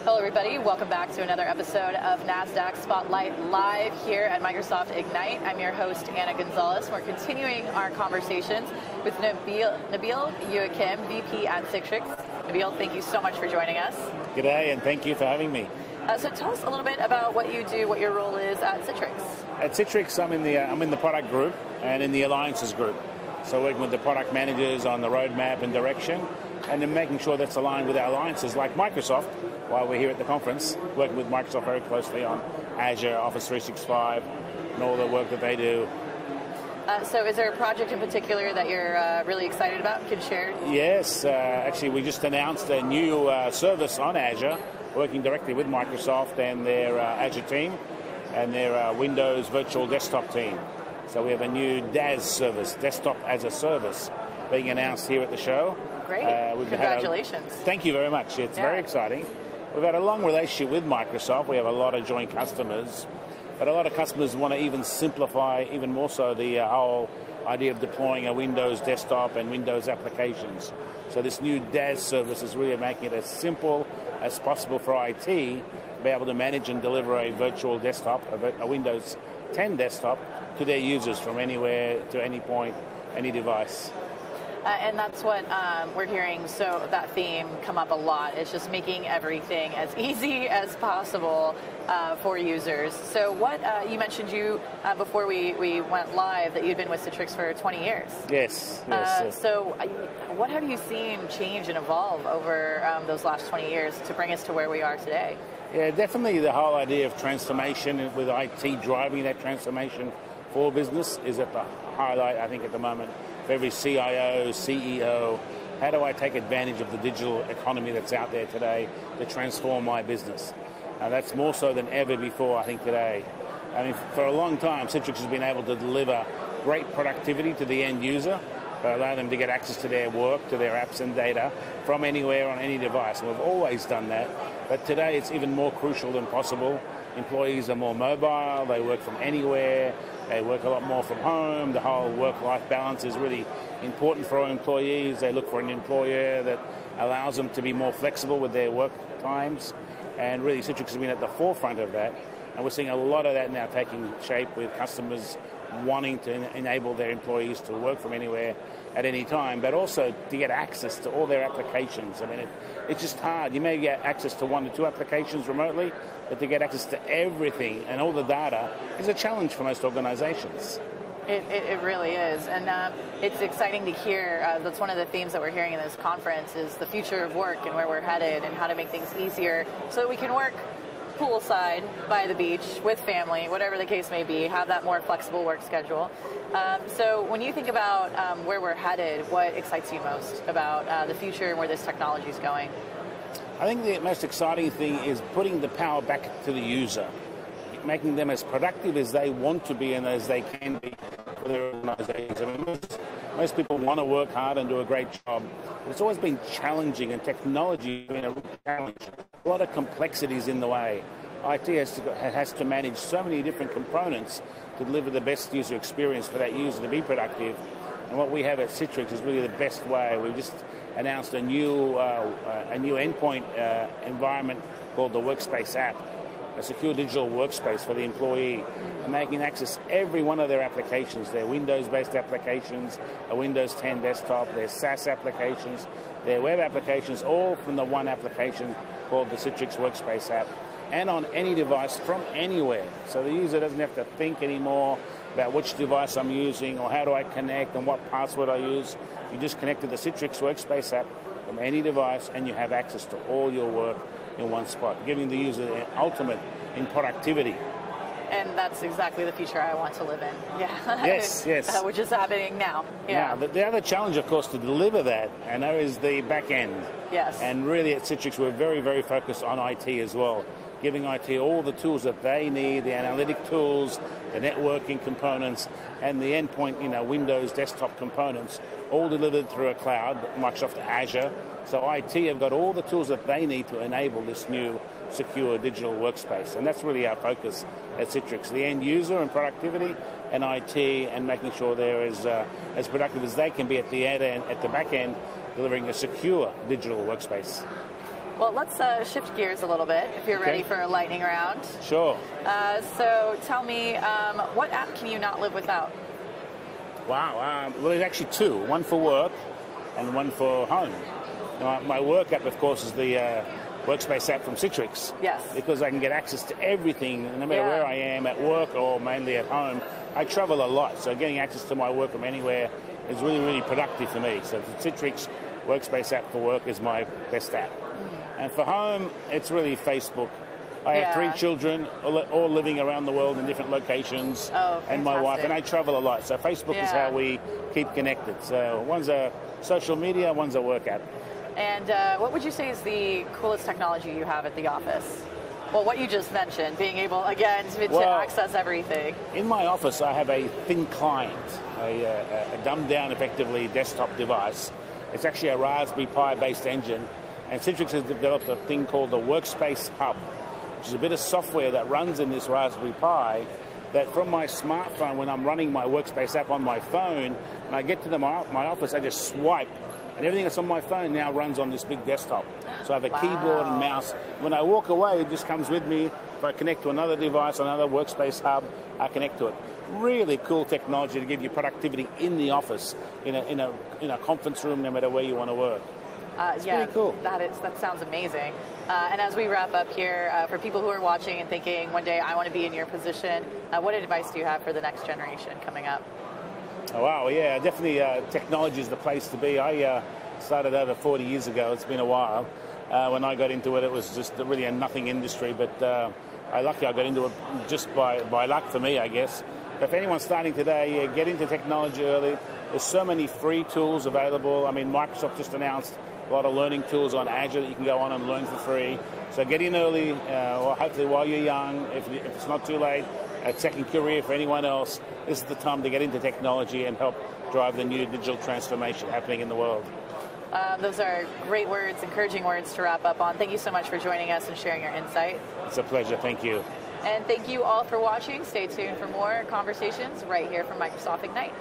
Hello everybody, welcome back to another episode of Nasdaq Spotlight live here at Microsoft Ignite. I'm your host, Anna Gonzalez. We're continuing our conversations with Nabeel Youakim, VP at Citrix. Nabeel, thank you so much for joining us. G'day, and thank you for having me. So tell us a little bit about what you do, what your role is at Citrix. At Citrix, I'm in the product group and in the alliances group. So working with the product managers on the roadmap and direction, and then making sure that's aligned with our alliances like Microsoft, while we're here at the conference, working with Microsoft very closely on Azure, Office 365, and all the work that they do. So is there a project in particular that you're really excited about? Can you share? Yes, actually we just announced a new service on Azure, working directly with Microsoft and their Azure team and their Windows Virtual Desktop team. So we have a new DAS service, Desktop as a Service, being announced here at the show. Great. Congratulations. Thank you very much. It's very exciting. We've had a long relationship with Microsoft. We have a lot of joint customers, but a lot of customers want to even simplify, even more so, the whole idea of deploying a Windows desktop and Windows applications. So this new DAS service is really making it as simple as possible for IT to be able to manage and deliver a virtual desktop, a Windows 10 desktop, to their users from anywhere, to any point, any device. And that's what we're hearing, so that theme come up a lot. It's just making everything as easy as possible for users. So what, you mentioned before we went live, that you'd been with Citrix for 20 years. Yes. So what have you seen change and evolve over those last 20 years to bring us to where we are today? Yeah, definitely the whole idea of transformation, with IT driving that transformation for business, is at the highlight, I think, at the moment. For every CIO, CEO, how do I take advantage of the digital economy that's out there today to transform my business? That's more so than ever before, I think, today. I mean, for a long time, Citrix has been able to deliver great productivity to the end user, allow them to get access to their work, to their apps and data from anywhere on any device. And we've always done that, but today it's even more crucial than possible. Employees are more mobile, they work from anywhere, they work a lot more from home. The whole work-life balance is really important for our employees. They look for an employer that allows them to be more flexible with their work times, and really Citrix has been at the forefront of that. And we're seeing a lot of that now taking shape, with customers wanting to enable their employees to work from anywhere at any time, but also to get access to all their applications. I mean, it's just hard. You may get access to 1 to 2 applications remotely, but to get access to everything and all the data is a challenge for most organizations. It really is, and it's exciting to hear. That's one of the themes that we're hearing in this conference, is the future of work and where we're headed and how to make things easier so that we can work poolside, by the beach, with family, whatever the case may be, have that more flexible work schedule. So when you think about where we're headed, what excites you most about the future and where this technology is going? I think the most exciting thing is putting the power back to the user, making them as productive as they want to be and as they can be for their organizations. I mean, most people want to work hard and do a great job. It's always been challenging, and technology has been a real challenge. A lot of complexities in the way. IT has to manage so many different components to deliver the best user experience for that user to be productive. And what we have at Citrix is really the best way. We've just announced a new endpoint environment called the Workspace App, a secure digital workspace for the employee, and they can access every one of their applications, their Windows-based applications, a Windows 10 desktop, their SaaS applications, their web applications, all from the one application called the Citrix Workspace App, and on any device from anywhere. So the user doesn't have to think anymore about which device I'm using or how do I connect and what password I use. You just connect to the Citrix Workspace App from any device, and you have access to all your work in one spot, giving the user the ultimate in productivity. And that's exactly the future I want to live in. Yeah. Yes. Which is happening now. Yeah. Now, the other challenge, of course, to deliver that, and that is the back end. Yes. And really at Citrix, we're very, very focused on IT as well, giving IT all the tools that they need, the analytic tools, the networking components, and the endpoint, Windows desktop components, all delivered through a cloud, Microsoft Azure. So IT have got all the tools that they need to enable this new secure digital workspace. And that's really our focus at Citrix, the end user and productivity, and IT, and making sure they're as productive as they can be at the end, at the back end, delivering a secure digital workspace. Well, let's shift gears a little bit if you're ready for a lightning round. Sure. So tell me, what app can you not live without? Wow. Well, there's actually two. One for work and one for home. My work app, of course, is the Workspace App from Citrix. Yes. Because I can get access to everything, no matter where I am, at work or mainly at home. I travel a lot, so getting access to my work from anywhere is really, really productive for me. So the Citrix Workspace App for work is my best app. And for home, it's really Facebook. I have 3 children, all living around the world in different locations, and my wife, and I travel a lot. So Facebook is how we keep connected. So one's a social media, one's a work app. And what would you say is the coolest technology you have at the office? Well, what you just mentioned, being able, again, to access everything. In my office, I have a thin client, a dumbed-down, effectively, desktop device. It's actually a Raspberry Pi-based engine, and Citrix has developed a thing called the Workspace Hub, which is a bit of software that runs in this Raspberry Pi that from my smartphone, when I'm running my Workspace app on my phone, when I get to my office, I just swipe, and everything that's on my phone now runs on this big desktop. So I have a keyboard and mouse. When I walk away, it just comes with me. If I connect to another device, another Workspace Hub, I connect to it. Really cool technology to give you productivity in the office, in a conference room, no matter where you want to work. It's pretty cool. That sounds amazing. And as we wrap up here, for people who are watching and thinking, one day I want to be in your position, what advice do you have for the next generation coming up? Oh, wow, yeah, definitely technology is the place to be. I started over 40 years ago. It's been a while. When I got into it, it was just really a nothing industry, but I got into it just by luck for me, I guess. But if anyone's starting today, get into technology early. There's so many free tools available. I mean, Microsoft just announced a lot of learning tools on Azure that you can go on and learn for free. So get in early, or hopefully while you're young, if it's not too late. A second career for anyone else, this is the time to get into technology and help drive the new digital transformation happening in the world. Those are great words, encouraging words to wrap up on. Thank you so much for joining us and sharing your insight. It's a pleasure. Thank you. And thank you all for watching. Stay tuned for more conversations right here from Microsoft Ignite.